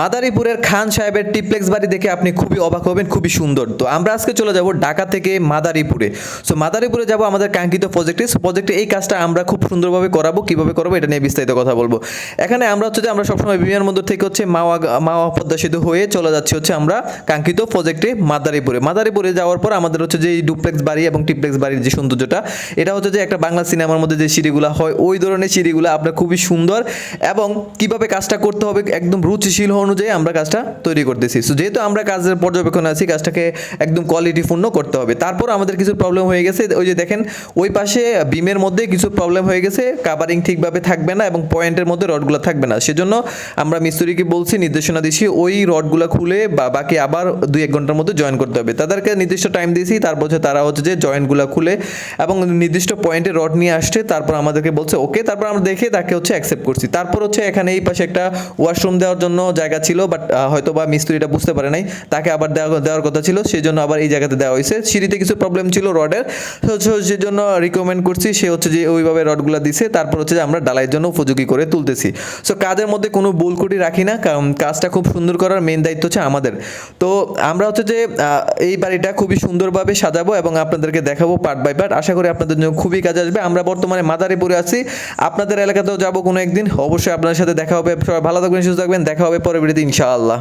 মাদারীপুরের খান সাহেবের টিপ্লেক্স বাড়ি দেখে আপনি খুবই অবাক হবেন, খুবই সুন্দর। তো আমরা আজকে চলে যাব ঢাকা থেকে মাদারীপুরে। সো মাদারীপুরে যাব আমাদের কাঙ্ক্ষিত প্রজেক্টে এই কাজটা আমরা খুব সুন্দরভাবে করাবো। কীভাবে করবো এটা নিয়ে বিস্তারিত কথা বলবো। এখানে আমরা হচ্ছে যে আমরা সবসময় বিমানবন্দর থেকে হচ্ছে মাওয়া পদ্মা সেতু হয়ে চলে যাচ্ছি হচ্ছে আমরা কাঙ্ক্ষিত প্রজেক্টে মাদারীপুরে যাওয়ার পর আমাদের হচ্ছে যে এই ডুপ্লেক্স বাড়ি এবং টিপ্লেক্স বাড়ির যে সৌন্দর্যটা, এটা হচ্ছে যে একটা বাংলা সিনেমার মধ্যে যে সিঁড়িগুলো হয় ওই ধরনের সিঁড়িগুলো আপনার খুবই সুন্দর। এবং কিভাবে কাজটা করতে হবে একদম রুচিশীল অনুযায়ী আমরা কাজটা তৈরি করতেছি। সো যেহেতু আমরা কাজের পর্যবেক্ষণে আছি, কাজটাকে একদম কোয়ালিটিপূর্ণ করতে হবে। তারপর আমাদের কিছু প্রবলেম হয়ে গেছে, ওই যে দেখেন ওই পাশে বিমের মধ্যে কিছু প্রবলেম হয়ে গেছে, কাভারিং ঠিকভাবে থাকবে না এবং পয়েন্টের মধ্যে রডগুলো থাকবে না। সেজন্য আমরা মিস্ত্রিকে বলছি, নির্দেশনা দিছি ওই রডগুলো খুলে বাকি আবার 2-1 ঘন্টার মধ্যে জয়েন করতে হবে। তাদেরকে নির্দিষ্ট টাইম দিয়েছি, তারপর তারা হচ্ছে যে জয়েন্টগুলো খুলে এবং নির্দিষ্ট পয়েন্টে রড নিয়ে আসছে। তারপর আমাদেরকে বলছে ওকে, তারপর আমরা দেখে তাকে হচ্ছে অ্যাকসেপ্ট করছি। তারপর হচ্ছে এখানে এই পাশে একটা ওয়াশরুম দেওয়ার জন্য জায়গা ছিল, বাট হয়তো বা মিস্ত্রিটা বুঝতে পারে নাই, তাকে আবার দেওয়ার কথা ছিল, সেই জন্য আবার এই জায়গাতে দেওয়া হয়েছে। সিঁড়িতে কিছু প্রবলেম ছিল রডের, সেজন্য রিকমেন্ড করছি, সে হচ্ছে যে ওইভাবে রডগুলো দিছে। তারপর হচ্ছে যে আমরা ডালাইয়ের জন্য উপযোগী করে তুলতেছি। সো কাজের মধ্যে কোনো বোলকুটি রাখি না, কারণ কাজটা খুব সুন্দর করার মেন দায়িত্ব হচ্ছে আমাদের। তো আমরা হচ্ছে যে এই বাড়িটা খুবই সুন্দরভাবে সাজাবো এবং আপনাদেরকে দেখাবো পার্ট বাই পার্ট। আশা করি আপনাদের জন্য খুবই কাজে আসবে। আমরা বর্তমানে মাদারীপুরে আছি, আপনাদের এলাকাতেও যাবো কোনো একদিন, অবশ্যই আপনাদের সাথে দেখা হবে। সবাই ভালো থাকবেন, সুস্থ থাকবেন, দেখা হবে পরের ভিডিওতে ইনশাআল্লাহ।